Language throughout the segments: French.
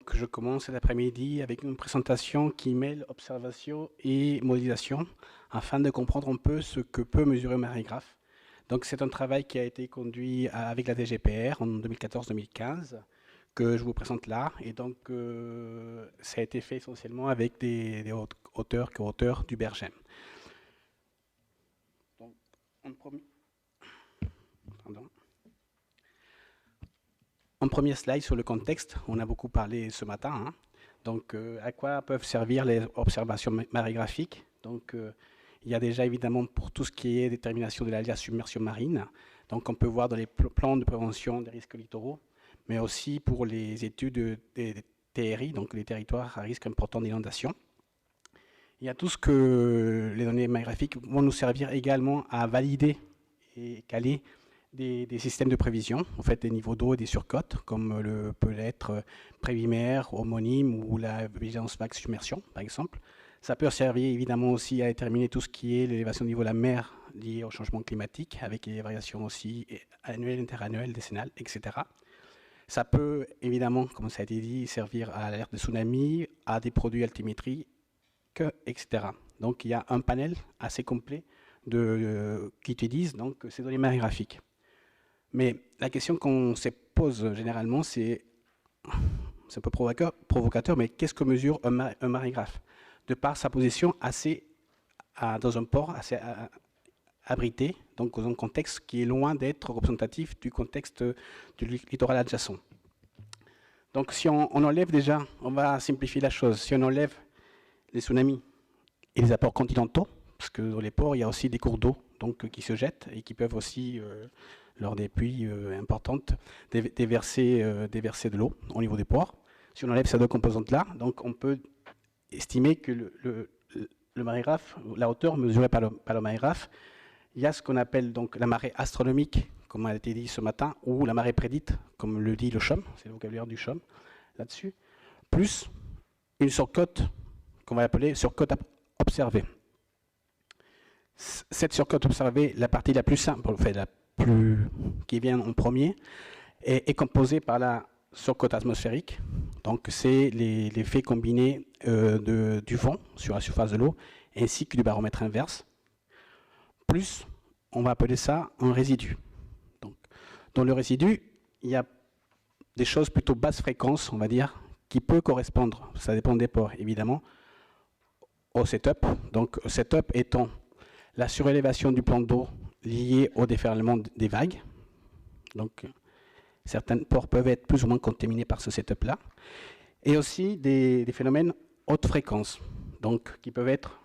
Donc, je commence cet après-midi avec une présentation qui mêle observation et modélisation afin de comprendre un peu ce que peut mesurer un marégraphe. Donc, c'est un travail qui a été conduit avec la DGPR en 2014-2015 que je vous présente là. Et donc, ça a été fait essentiellement avec des auteurs co-auteurs du Bergem. Donc, un premier slide sur le contexte. On a beaucoup parlé ce matin. Hein. Donc, à quoi peuvent servir les observations marégraphiques? Donc, il y a déjà évidemment pour tout ce qui est détermination de l'alias submersion marine. Donc, on peut voir dans les plans de prévention des risques littoraux, mais aussi pour les études des TRI, donc les territoires à risque important d'inondation. Il y a tout ce que les données marégraphiques vont nous servir également à valider et caler des systèmes de prévision, en fait des niveaux d'eau et des surcotes, comme peut l'être Prévimer, homonyme ou la vigilance vague submersion, par exemple. Ça peut servir évidemment aussi à déterminer tout ce qui est l'élévation du niveau de la mer liée au changement climatique, avec les variations aussi annuelles, interannuelles, décennales, etc. Ça peut évidemment, comme ça a été dit, servir à l'alerte de tsunami, à des produits altimétrie, etc. Donc il y a un panel assez complet qui utilise donc, ces données marégraphiques. Mais la question qu'on se pose généralement, c'est un peu provocateur, mais qu'est-ce que mesure un marégraphe? De par sa position dans un port assez abrité, donc dans un contexte qui est loin d'être représentatif du contexte du littoral adjacent. Donc si on enlève déjà, on va simplifier la chose, si on enlève les tsunamis et les apports continentaux, parce que dans les ports, il y a aussi des cours d'eau donc, qui se jettent et qui peuvent aussi, lors des pluies importantes, déverser de l'eau au niveau des ports. Si on enlève ces deux composantes-là, donc on peut estimer que le marégraphe, la hauteur mesurée par le marégraphe, il y a ce qu'on appelle donc la marée astronomique, comme a été dit ce matin, ou la marée prédite, comme le dit le CHOM, c'est le vocabulaire du CHOM là-dessus, plus une surcote qu'on va appeler surcote observée. Cette surcote observée, la partie la plus simple, enfin qui vient en premier, est composée par la surcote atmosphérique. Donc c'est l'effet combiné du vent sur la surface de l'eau ainsi que du baromètre inverse. Plus, on va appeler ça un résidu. Donc, dans le résidu, il y a des choses plutôt basse fréquence, on va dire, qui peut correspondre, ça dépend des ports évidemment, au setup. Donc setup étant la surélévation du plan d'eau liée au déferlement des vagues. Donc certains ports peuvent être plus ou moins contaminés par ce setup-là. Et aussi des phénomènes haute fréquence, donc qui peuvent être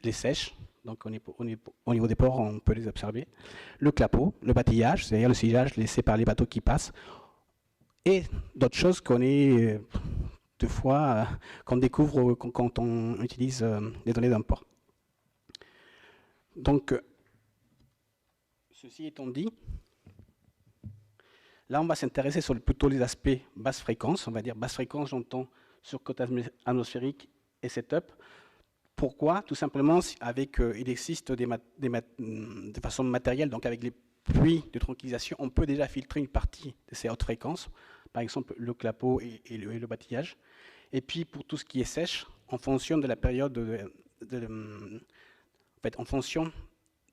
les sèches. Donc au niveau des ports, on peut les observer. Le clapot, le bâtillage, c'est-à-dire le sillage laissé par les bateaux qui passent. Et d'autres choses qu'on est deux fois qu'on découvre quand on utilise les données d'un port. Donc, ceci étant dit, là on va s'intéresser sur plutôt les aspects basse fréquence. On va dire basse fréquence, j'entends surcote atmosphérique et setup. Pourquoi? Tout simplement, il existe de façon matérielle, donc avec les pluies de tranquillisation, on peut déjà filtrer une partie de ces hautes fréquences, par exemple le clapot et le bâtillage. Et puis pour tout ce qui est sèche, en fonction de la période, en fonction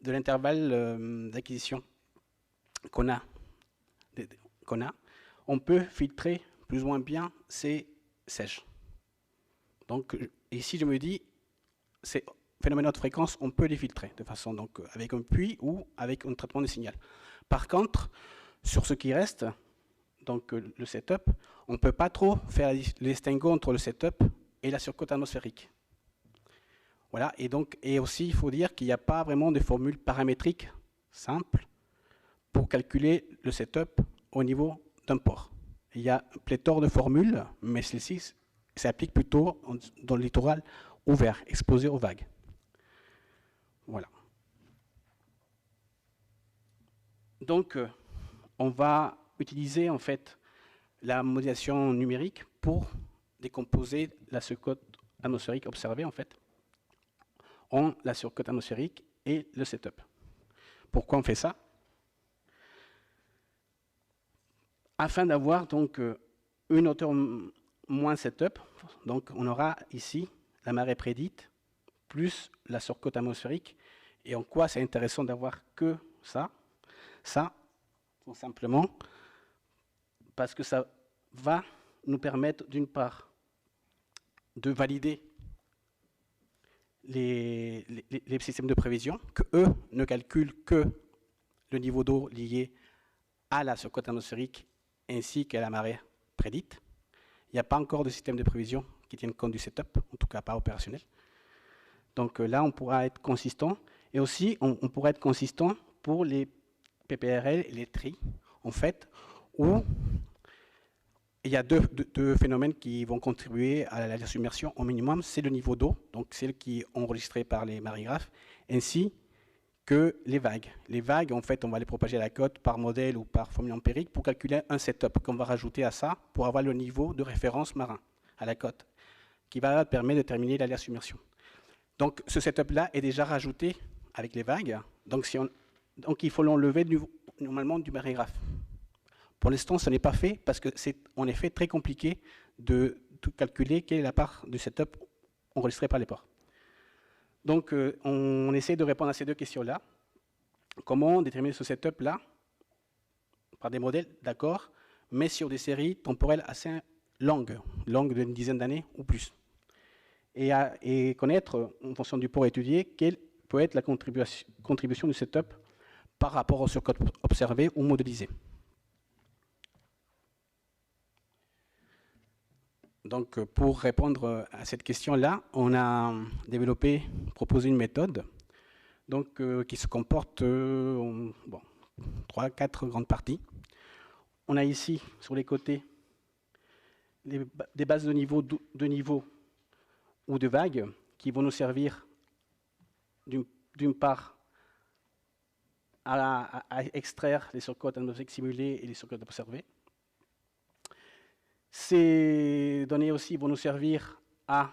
de l'intervalle d'acquisition qu'on a, on peut filtrer plus ou moins bien ces sèches. Donc ici je me dis, ces phénomènes de haute fréquence, on peut les filtrer de façon donc avec un puits ou avec un traitement de signal. Par contre, sur ce qui reste, donc le setup, on ne peut pas trop faire le distinguo entre le setup et la surcote atmosphérique. Voilà, et aussi il faut dire qu'il n'y a pas vraiment de formule paramétrique simple pour calculer le setup au niveau d'un port. Il y a pléthore de formules, mais celle-ci s'applique plutôt dans le littoral ouvert, exposé aux vagues. Voilà. Donc, on va utiliser en fait la modélisation numérique pour décomposer la surcote atmosphérique observée en fait en la surcote atmosphérique et le setup. Pourquoi on fait ça? Afin d'avoir donc une hauteur moins setup, donc on aura ici la marée prédite plus la surcote atmosphérique. Et en quoi c'est intéressant d'avoir que ça? Ça, tout simplement, parce que ça va nous permettre, d'une part, de valider les systèmes de prévision, que eux ne calculent que le niveau d'eau lié à la surcote atmosphérique ainsi qu'à la marée prédite. Il n'y a pas encore de système de prévision qui tienne compte du setup, en tout cas pas opérationnel. Donc là, on pourra être consistant. Et aussi, on pourra être consistant pour les PPRL et les TRI, en fait, où il y a deux phénomènes qui vont contribuer à la submersion au minimum. C'est le niveau d'eau, donc celle qui est enregistrée par les marégraphes, ainsi que les vagues. Les vagues, en fait, on va les propager à la côte par modèle ou par formule empirique pour calculer un setup qu'on va rajouter à ça pour avoir le niveau de référence marin à la côte, qui va permettre de déterminer la submersion. Donc ce setup-là est déjà rajouté avec les vagues, donc il faut l'enlever normalement du marégraphe. Pour l'instant, ce n'est pas fait parce que c'est en effet très compliqué de calculer quelle est la part du setup enregistré par les ports. Donc, on essaie de répondre à ces deux questions-là. Comment déterminer ce setup-là? Par des modèles, d'accord, mais sur des séries temporelles assez longues d'une dizaine d'années ou plus. Et connaître, en fonction du port étudié, quelle peut être la contribution du setup par rapport aux surcotes observées ou modélisées. Donc, pour répondre à cette question-là, on a proposé une méthode donc, qui se comporte en 3-4 grandes parties. On a ici, sur les côtés, des bases de niveau ou de vagues qui vont nous servir d'une part à extraire les surcotes atmosphériques simulées et les surcotes observées. Ces données aussi vont nous servir à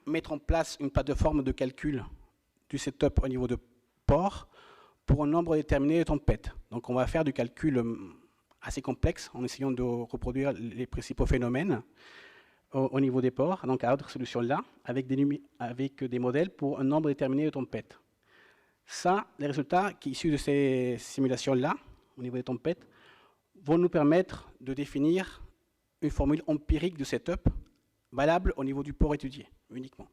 mettre en place une plateforme de calcul du setup au niveau de port pour un nombre déterminé de tempêtes. Donc on va faire du calcul assez complexe en essayant de reproduire les principaux phénomènes au niveau des ports, donc à notre solution-là, avec des modèles pour un nombre déterminé de tempêtes. Ça, les résultats qui issus de ces simulations-là, au niveau des tempêtes, vont nous permettre de définir une formule empirique de setup valable au niveau du port étudié, uniquement.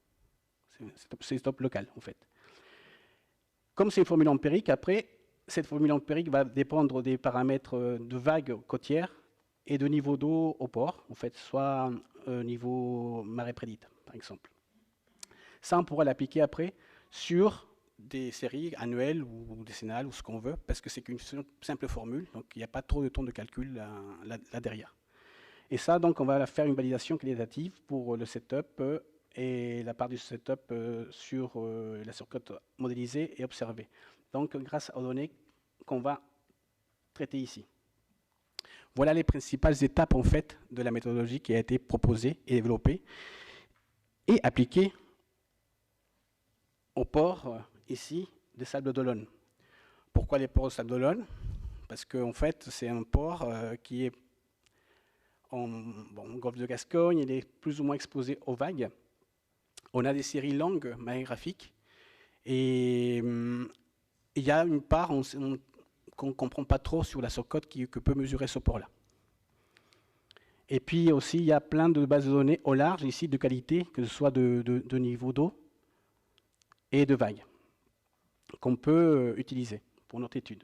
C'est setup local, en fait. Comme c'est une formule empirique, après, cette formule empirique va dépendre des paramètres de vagues côtières et de niveau d'eau au port, en fait, soit niveau marée prédite, par exemple. Ça, on pourra l'appliquer après sur des séries annuelles ou décennales ou ce qu'on veut, parce que c'est qu'une simple formule, donc il n'y a pas trop de temps de calcul là derrière. Et ça, donc, on va faire une validation qualitative pour le setup et la part du setup sur la surcote modélisée et observée. Donc, grâce aux données qu'on va traiter ici. Voilà les principales étapes, en fait, de la méthodologie qui a été proposée et développée et appliquée au port, ici, des Sables d'Olonne. Pourquoi les ports de Sables d'Olonne? Parce qu'en fait, c'est un port qui est en golfe de Gascogne, il est plus ou moins exposé aux vagues. On a des séries longues marégraphiques et il y a une part qu'on ne comprend pas trop sur la surcote que peut mesurer ce port-là. Et puis aussi, il y a plein de bases de données au large ici de qualité, que ce soit de niveau d'eau et de vagues, qu'on peut utiliser pour notre étude.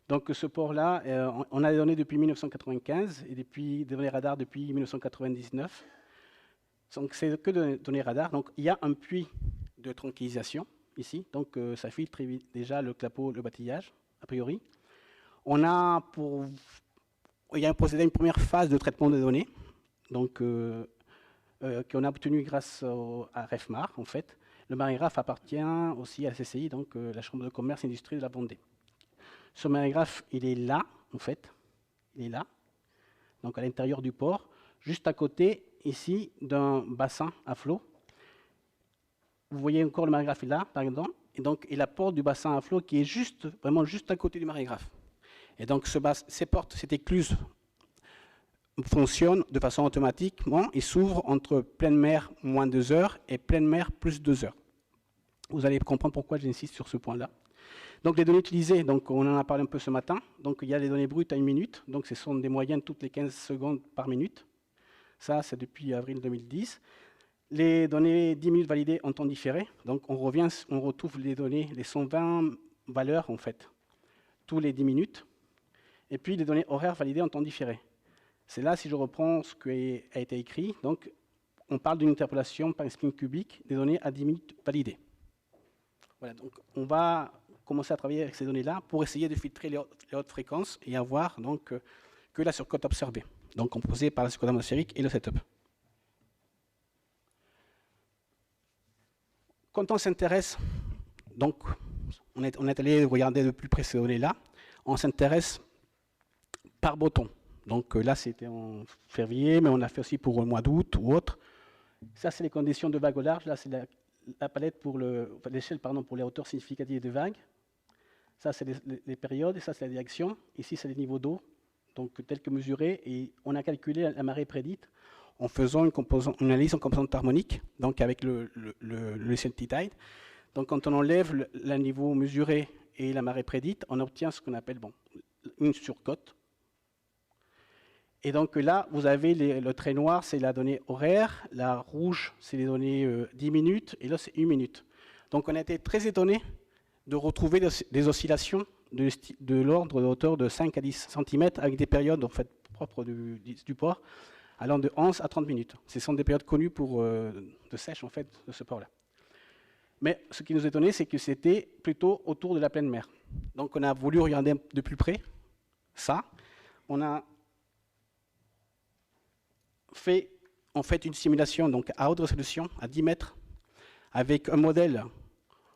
Donc ce port-là, on a des données depuis 1995 et des données radar depuis 1999. Donc c'est que des données radar. Donc il y a un puits de tranquillisation ici. Donc ça filtre déjà le clapot, le bâtillage, a priori. Il y a procédé à une première phase de traitement de données, donc qu'on a obtenu grâce à REFMAR, en fait. Le marégraphe appartient aussi à la CCI, donc la Chambre de commerce et d'industrie de la Vendée. Ce marégraphe, il est là, en fait. Il est là, donc à l'intérieur du port, juste à côté, ici, d'un bassin à flot. Vous voyez encore le marégraphe est là, par exemple, et donc il apporte du bassin à flot qui est vraiment juste à côté du marégraphe. Et donc ces portes, cette écluse fonctionne de façon automatiquement. Il s'ouvre entre pleine mer moins 2 heures et pleine mer plus 2 heures. Vous allez comprendre pourquoi j'insiste sur ce point-là. Donc les données utilisées, donc on en a parlé un peu ce matin. Donc il y a les données brutes à 1 minute. Donc ce sont des moyennes toutes les 15 secondes par minute. Ça, c'est depuis avril 2010. Les données 10 minutes validées en temps différé. Donc on retrouve les données, les 120 valeurs en fait, tous les 10 minutes. Et puis les données horaires validées en temps différé. C'est là, si je reprends ce qui a été écrit, donc on parle d'une interpolation par spin cubique des données à 10 minutes validées. Voilà, donc on va commencer à travailler avec ces données-là pour essayer de filtrer les hautes fréquences et avoir donc que la surcote observée, donc composée par la surcote atmosphérique et le setup. Quand on s'intéresse, donc on est allé regarder de plus près ces données-là, on s'intéresse par bouton. Donc là, c'était en février, mais on a fait aussi pour le mois d'août ou autre. Ça, c'est les conditions de vague au large. Là, c'est la palette pour l'échelle, pour les hauteurs significatives de vagues. Ça, c'est les périodes, et ça, c'est la direction. Ici, c'est les niveaux d'eau, donc tels que mesurés. Et on a calculé la marée prédite en faisant une analyse en composante harmonique, donc avec le T-tide. Donc, quand on enlève le niveau mesuré et la marée prédite, on obtient ce qu'on appelle une surcote. Et donc là, vous avez le trait noir, c'est la donnée horaire, la rouge, c'est les données 10 minutes, et là, c'est 1 minute. Donc on a été très étonnés de retrouver des oscillations de l'ordre de hauteur de 5 à 10 cm avec des périodes en fait, propres du port allant de 11 à 30 minutes. Ce sont des périodes connues de sèche en fait, de ce port-là. Mais ce qui nous étonnait, c'est que c'était plutôt autour de la pleine mer. Donc on a voulu regarder de plus près ça. On a fait en fait une simulation donc à haute résolution, à 10 mètres, avec un modèle.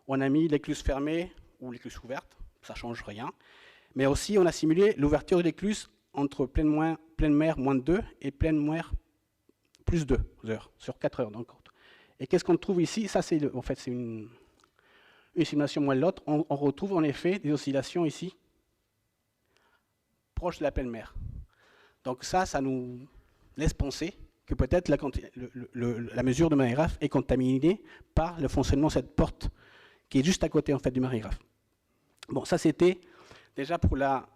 On a mis l'écluse fermée ou l'écluse ouverte, ça ne change rien. Mais aussi, on a simulé l'ouverture de l'écluse entre pleine mer moins 2 et pleine mer plus 2 heures, sur 4 heures. Donc. Et qu'est-ce qu'on trouve ici? Ça, c'est en fait, c'est une simulation moins l'autre. On retrouve en effet des oscillations ici, proches de la pleine mer. Donc ça nous laisse penser que peut-être la mesure de marégraphe est contaminée par le fonctionnement de cette porte qui est juste à côté en fait, du marégraphe. Bon, ça c'était déjà pour la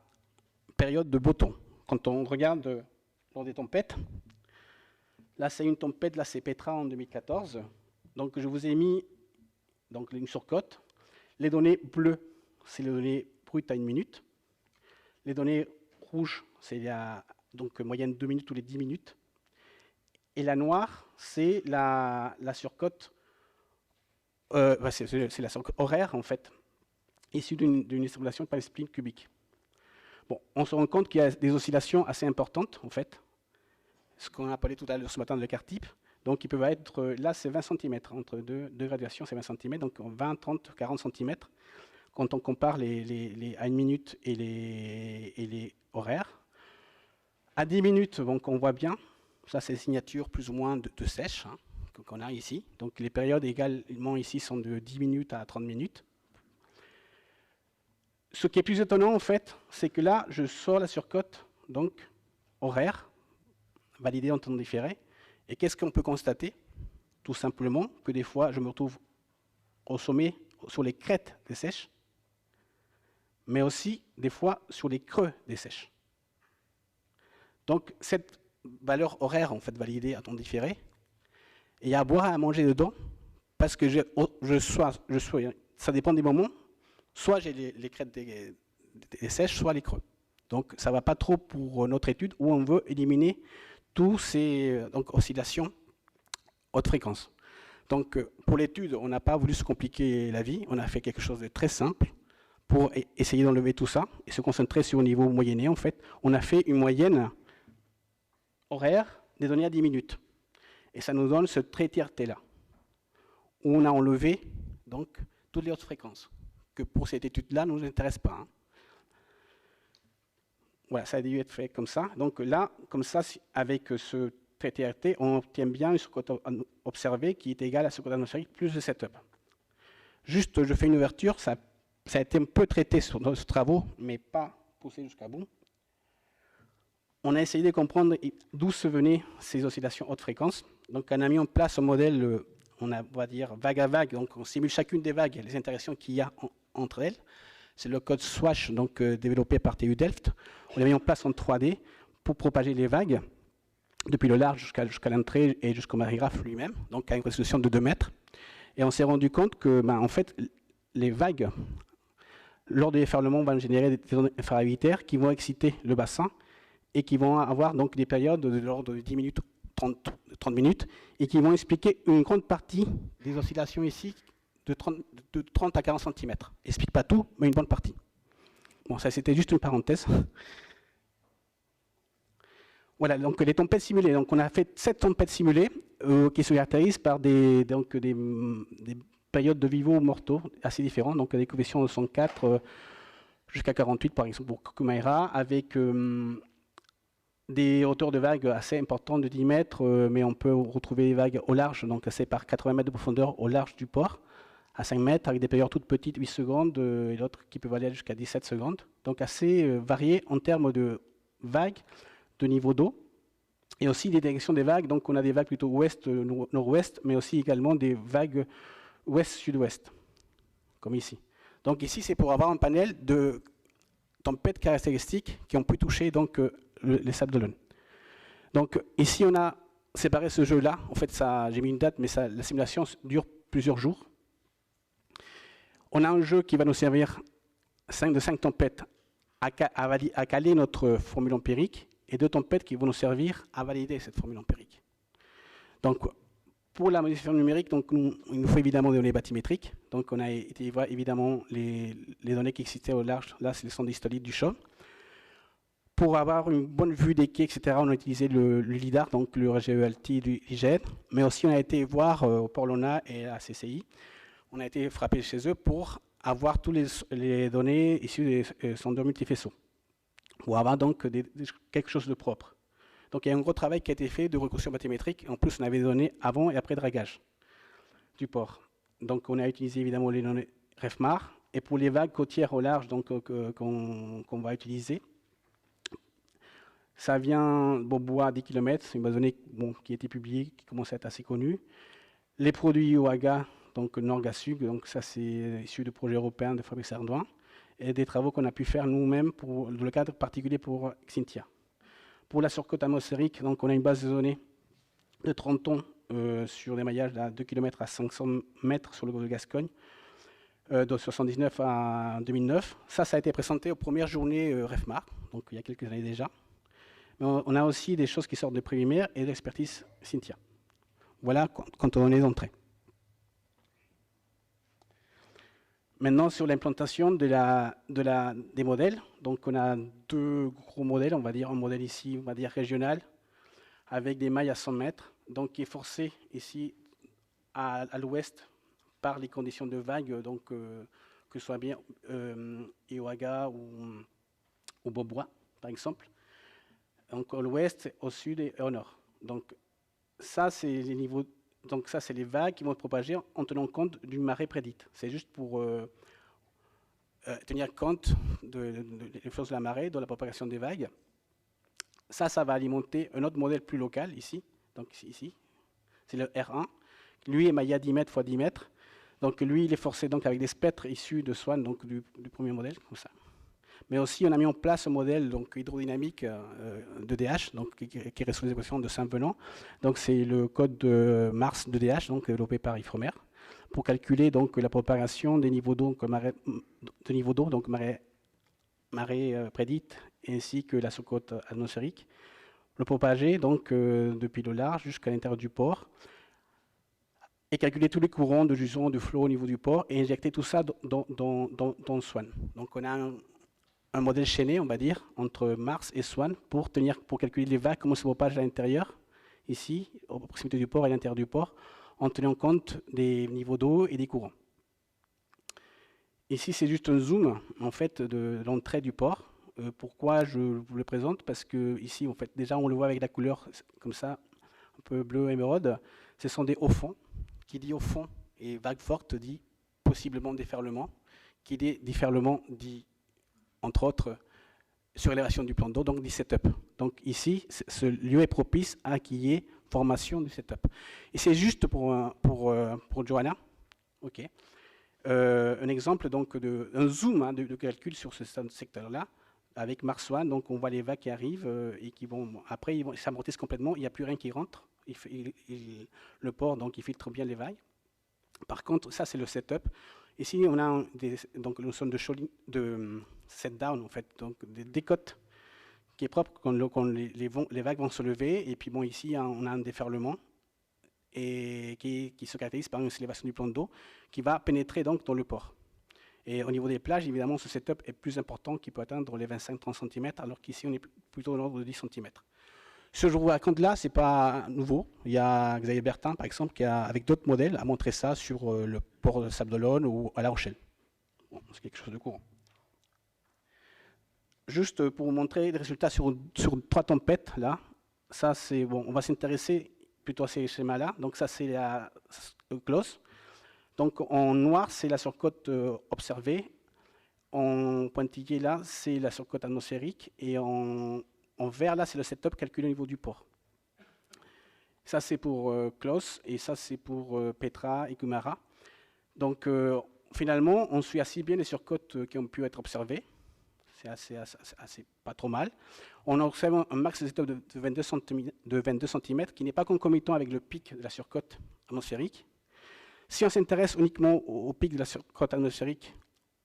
période de beau temps. Quand on regarde lors des tempêtes, là c'est une tempête, là c'est Petra en 2014. Donc je vous ai mis donc, une surcote. Les données bleues, c'est les données brutes à 1 minute. Les données rouges, c'est donc moyenne 2 minutes tous les 10 minutes. Et la noire, c'est la surcote, c'est la surcote horaire, en fait, issue d'une extrapolation par spin cubique. Bon, on se rend compte qu'il y a des oscillations assez importantes, en fait, ce qu'on a appelé tout à l'heure ce matin de l'écart type. Donc, ils peuvent être, là, c'est 20 cm, entre deux graduations, c'est 20 cm, donc 20, 30, 40 cm, quand on compare à 1 minute et les horaires. À 10 minutes, donc on voit bien, ça c'est les signatures plus ou moins de sèche hein, qu'on a ici. Donc les périodes également ici sont de 10 minutes à 30 minutes. Ce qui est plus étonnant en fait, c'est que là, je sors la surcote donc horaire, validée en temps différé. Et qu'est-ce qu'on peut constater? Tout simplement que des fois, je me retrouve au sommet, sur les crêtes des sèches, mais aussi des fois sur les creux des sèches. Donc cette valeur horaire en fait validée à temps différé, et il y a à boire et à manger dedans, parce que ça dépend des moments, soit j'ai les crêtes des sèches, soit les creux. Donc ça ne va pas trop pour notre étude où on veut éliminer tous ces oscillations haute fréquence. Donc pour l'étude, on n'a pas voulu se compliquer la vie, on a fait quelque chose de très simple pour essayer d'enlever tout ça et se concentrer sur le niveau moyenné. En fait, on a fait une moyenne horaire des données à 10 minutes. Et ça nous donne ce trait TRT-là, où on a enlevé donc, toutes les hautes fréquences, que pour cette étude-là ne nous intéresse pas. Hein. Voilà, ça a dû être fait comme ça. Donc là, comme ça, avec ce trait TRT, on obtient bien une surcote observée qui est égale à la surcote atmosphérique plus le setup. Juste, je fais une ouverture, ça a été un peu traité sur nos travaux, mais pas poussé jusqu'à bout. on a essayé de comprendre d'où se venaient ces oscillations haute fréquence. Donc, on a mis en place un modèle, on va dire vague à vague. Donc, on simule chacune des vagues, les interactions qu'il y a entre elles. C'est le code SWASH, donc développé par TU Delft. On l'a mis en place en 3D pour propager les vagues depuis le large jusqu'à l'entrée et jusqu'au marégraphe lui-même, donc à une résolution de 2 mètres. Et on s'est rendu compte que, en fait, les vagues, lors des déferlements, vont générer des ondes infragravitaires qui vont exciter le bassin et qui vont avoir donc des périodes de l'ordre de 10 minutes, 30 minutes, et qui vont expliquer une grande partie des oscillations ici de 30 à 40 cm. Explique pas tout, mais une bonne partie. Bon, ça c'était juste une parenthèse. Voilà, donc les tempêtes simulées. Donc on a fait 7 tempêtes simulées qui se caractérisent par des périodes de vivos mortaux assez différentes. Donc des coefficients de 104 jusqu'à 48 par exemple pour Kumaira, avec des hauteurs de vagues assez importantes de 10 mètres, mais on peut retrouver des vagues au large, donc c'est par 80 mètres de profondeur au large du port, à 5 mètres, avec des périodes toutes petites, 8 secondes, et d'autres qui peuvent aller jusqu'à 17 secondes. Donc assez varié en termes de vagues, de niveau d'eau, et aussi des directions des vagues. Donc on a des vagues plutôt ouest-nord-ouest, mais aussi également des vagues ouest-sud-ouest, comme ici. Donc ici, c'est pour avoir un panel de tempêtes caractéristiques qui ont pu toucher donc, les Sables d'Olonne. Donc ici, on a séparé ce jeu-là. En fait, j'ai mis une date, mais la simulation dure plusieurs jours. On a un jeu qui va nous servir de 5 tempêtes à caler notre formule empirique et 2 tempêtes qui vont nous servir à valider cette formule empirique. Donc, pour la modification numérique, donc, il nous faut évidemment des données bathymétriques. Donc, on a été voir évidemment les données qui existaient au large. Là, c'est les sondes histolites du CHOM. Pour avoir une bonne vue des quais, etc., on a utilisé le LIDAR, donc le RGELT du IGN. Mais aussi, on a été voir au Port Lona et à CCI. On a été frappé chez eux pour avoir toutes les données issues des sondeurs multifaisceaux. Pour avoir donc quelque chose de propre. Donc il y a un gros travail qui a été fait de reconstruction bathymétrique. En plus, on avait des données avant et après dragage du port. Donc on a utilisé évidemment les données REFMAR. Et pour les vagues côtières au large qu'on va utiliser, ça vient Bobois à 10 km, c'est une base de données qui a été publiée, qui commence à être assez connue. Les produits IOAGA, donc Norgasug, donc ça c'est issu de projets européens de Fabrice Ardouin, et des travaux qu'on a pu faire nous-mêmes dans le cadre particulier pour Xynthia. Pour la surcote atmosphérique, donc on a une base de données de 30 tonnes sur des maillages de 2 km à 500 mètres sur le golfe de Gascogne, de 1979 à 2009. Ça a été présenté aux premières journées REFMAR, donc il y a quelques années déjà. Mais on a aussi des choses qui sortent de Préliminaire et d'expertise Xynthia. Voilà quand on est entré. Maintenant, sur l'implantation des modèles, donc on a 2 gros modèles, on va dire un modèle ici, on va dire régional, avec des mailles à 100 mètres, donc qui est forcé ici à l'ouest par les conditions de vague, donc que ce soit bien Ioaga ou Bobois, par exemple. Donc à l'ouest, au sud et au nord. Donc ça, c'est les niveaux. Donc ça, c'est les vagues qui vont se propager en tenant compte d'une marée prédite. C'est juste pour tenir compte de l'influence de la marée dans la propagation des vagues. Ça va alimenter un autre modèle plus local ici. Donc ici, c'est le R1. Lui est maillé à 10 mètres x 10 mètres. Donc lui, il est forcé donc avec des spectres issus de Swan, donc du premier modèle, comme ça. Mais aussi, on a mis en place un modèle donc, hydrodynamique de DH, donc, qui reste sous les équations de Saint-Venant. Donc, c'est le code de Mars de DH, donc, développé par Ifremer, pour calculer donc, la propagation des niveaux d'eau, donc marée prédite, ainsi que la sous-côte atmosphérique. Le propager donc, depuis le large jusqu'à l'intérieur du port, et calculer tous les courants de jusant, de flot au niveau du port, et injecter tout ça dans Swan. Donc, on a un modèle chaîné, on va dire, entre Mars et Swan pour calculer les vagues, comment se propagent à l'intérieur, ici, à proximité du port et à l'intérieur du port, en tenant compte des niveaux d'eau et des courants. Ici, c'est juste un zoom, en fait, de l'entrée du port. Pourquoi je vous le présente? Parce que ici, en fait, déjà, on le voit avec la couleur comme ça, un peu bleu émeraude. Ce sont des hauts fonds. Qui dit au fond et vague forte dit possiblement déferlement. Qui dit déferlement dit entre autres, sur l'élévation du plan d'eau, donc du setup. Donc ici, ce lieu est propice à qu'il y ait formation du setup. Et c'est juste pour Johanna. OK. Un exemple donc un zoom hein, de calcul sur ce secteur-là avec Mars One. Donc on voit les vagues qui arrivent et qui vont après ils s'amortissent complètement. Il n'y a plus rien qui rentre. Le port donc il filtre bien les vagues. Par contre, ça c'est le setup. Ici on a donc une zone de set down en fait, donc des décotes qui est propre quand les vagues vont se lever. Et puis bon ici on a un déferlement et qui se caractérise par une élévation du plan d'eau qui va pénétrer donc dans le port. Et au niveau des plages, évidemment, ce setup est plus important, qui peut atteindre les 25-30 cm, alors qu'ici, on est plutôt dans l'ordre de 10 cm. Ce que je vous raconte là, ce n'est pas nouveau. Il y a Xavier Bertin, par exemple, qui a, avec d'autres modèles, a montré ça sur le port de Sable d'Olonne ou à La Rochelle. Bon, c'est quelque chose de courant. Juste pour vous montrer les résultats sur 3 tempêtes, là, ça c'est bon, on va s'intéresser plutôt à ces schémas-là. Donc ça c'est la close. Donc en noir c'est la surcote observée, en pointillé là c'est la surcote atmosphérique et en vert là c'est le setup calculé au niveau du port. Ça c'est pour close et ça c'est pour Petra et Kumara. Donc finalement on suit assez bien les surcotes qui ont pu être observées. C'est assez pas trop mal. On observe un max de setup de 22 cm qui n'est pas concomitant avec le pic de la surcote atmosphérique. Si on s'intéresse uniquement au pic de la surcote atmosphérique,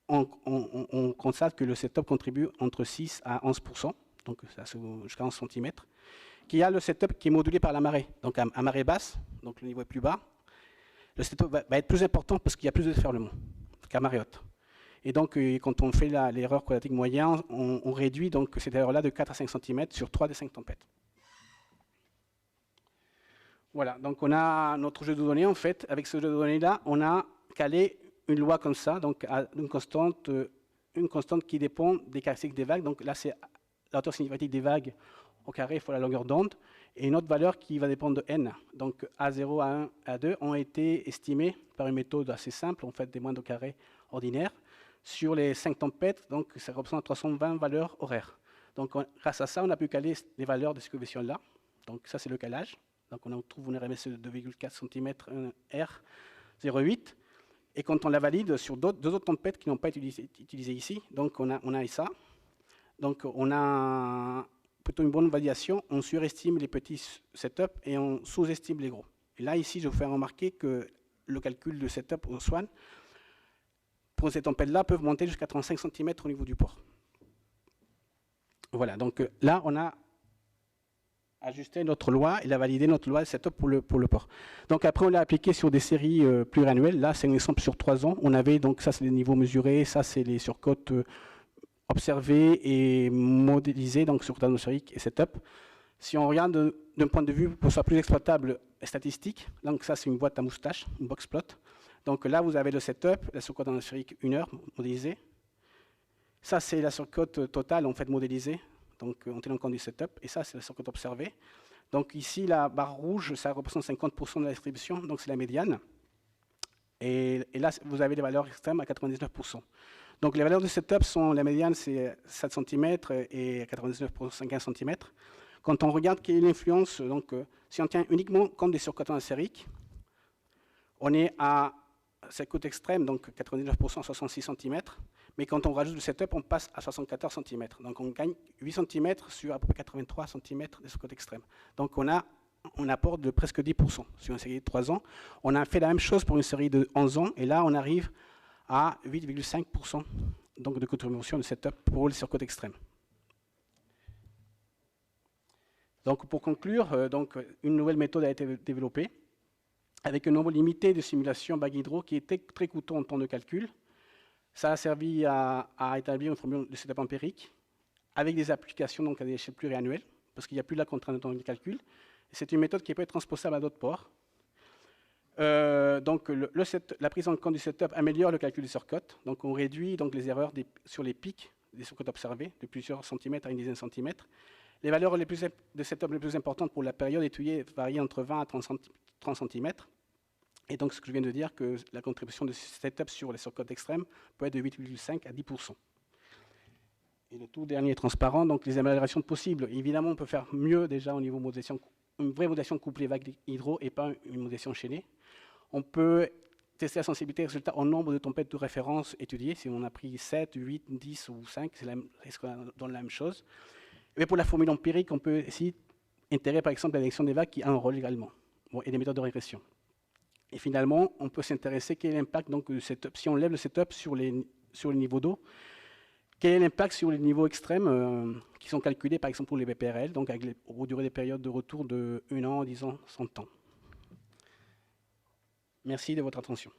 on constate que le setup contribue entre 6 à 11%, donc jusqu'à 11 cm, qu'il y a le setup qui est modulé par la marée. Donc à marée basse, donc le niveau est plus bas, le setup va être plus important parce qu'il y a plus de déferlement qu'à marée haute. Et donc, quand on fait l'erreur quadratique moyenne, on réduit donc cette erreur-là de 4 à 5 cm sur 3 des 5 tempêtes. Voilà, donc on a notre jeu de données, en fait. Avec ce jeu de données-là, on a calé une loi comme ça, donc à une constante qui dépend des caractéristiques des vagues. Donc là, c'est la hauteur significative des vagues au carré fois la longueur d'onde. Et une autre valeur qui va dépendre de n. Donc A0, A1, A2 ont été estimées par une méthode assez simple, en fait, des moyennes au carré ordinaires. Sur les 5 tempêtes, donc ça représente 320 valeurs horaires. Donc grâce à ça, on a pu caler les valeurs de ces coefficients-là. Donc ça, c'est le calage. Donc on trouve une RMS de 2,4 cm, un R 0,8. Et quand on la valide sur deux autres tempêtes qui n'ont pas été utilisées ici, donc on a ça. Donc on a plutôt une bonne validation. On surestime les petits setups et on sous-estime les gros. Et là, ici, je vous fais remarquer que le calcul de setup au SWAN, pour ces tempêtes-là, peuvent monter jusqu'à 35 cm au niveau du port. Voilà, donc là, on a ajusté notre loi, il a validé notre loi de setup pour le port. Donc après, on l'a appliqué sur des séries pluriannuelles. Là, c'est un exemple sur 3 ans. On avait, donc ça, c'est les niveaux mesurés, ça, c'est les surcotes observées et modélisées, donc surcote atmosphérique et setup. Si on regarde d'un point de vue pour que ce soit plus exploitable et statistique, donc ça, c'est une boîte à moustache, une box plot. Donc là, vous avez le setup, la surcote atmosphérique 1 heure modélisée. Ça, c'est la surcote totale, en fait, modélisée, donc en tenant compte du setup. Et ça, c'est la surcote observée. Donc ici, la barre rouge, ça représente 50% de la distribution, donc c'est la médiane. Et là, vous avez des valeurs extrêmes à 99%. Donc les valeurs du setup sont, la médiane, c'est 7 cm et 99% 15 cm. Quand on regarde quelle est l'influence, donc si on tient uniquement compte des surcotes atmosphériques, on est à cette côte extrême, donc 99%, 66 cm, mais quand on rajoute le setup, on passe à 74 cm. Donc on gagne 8 cm sur à peu près 83 cm de ce côté extrême. Donc on a un apport de presque 10% sur une série de 3 ans. On a fait la même chose pour une série de 11 ans, et là on arrive à 8,5% donc de contribution de setup pour les surcotes extrêmes. Donc pour conclure, donc, une nouvelle méthode a été développée, avec un nombre limité de simulations bague hydro qui était très coûteux en temps de calcul. Ça a servi à établir une formule de setup empirique avec des applications donc, à des échelles pluriannuelles, parce qu'il n'y a plus la contrainte de temps de calcul. C'est une méthode qui peut être transposable à d'autres ports. Donc la prise en compte du setup améliore le calcul des surcotes. Donc on réduit donc, les erreurs sur les pics des surcotes observées de plusieurs centimètres à une dizaine de centimètres. Les valeurs de setup les plus importantes pour la période étudiée varient entre 20 à 30 cm. Et donc, ce que je viens de dire, que la contribution de setup sur les surcotes extrêmes peut être de 8,5 à 10%. Et le tout dernier est transparent, donc les améliorations possibles. Évidemment, on peut faire mieux déjà au niveau modélisation, une vraie modélisation couplée vague hydro et pas une modélisation chaînée. On peut tester la sensibilité résultat au nombre de tempêtes de référence étudiées. Si on a pris 7, 8, 10 ou 5, est-ce qu'on donne la même chose? Mais pour la formule empirique, on peut aussi intégrer par exemple la détection des vagues qui a un rôle également, bon, et des méthodes de régression. Et finalement, on peut s'intéresser quel est l'impact donc, de setup. Si on lève le setup sur les niveaux d'eau, quel est l'impact sur les niveaux extrêmes qui sont calculés par exemple pour les BPRL, donc avec aux durées des périodes de retour de 1 an, 10 ans, 100 ans. Merci de votre attention.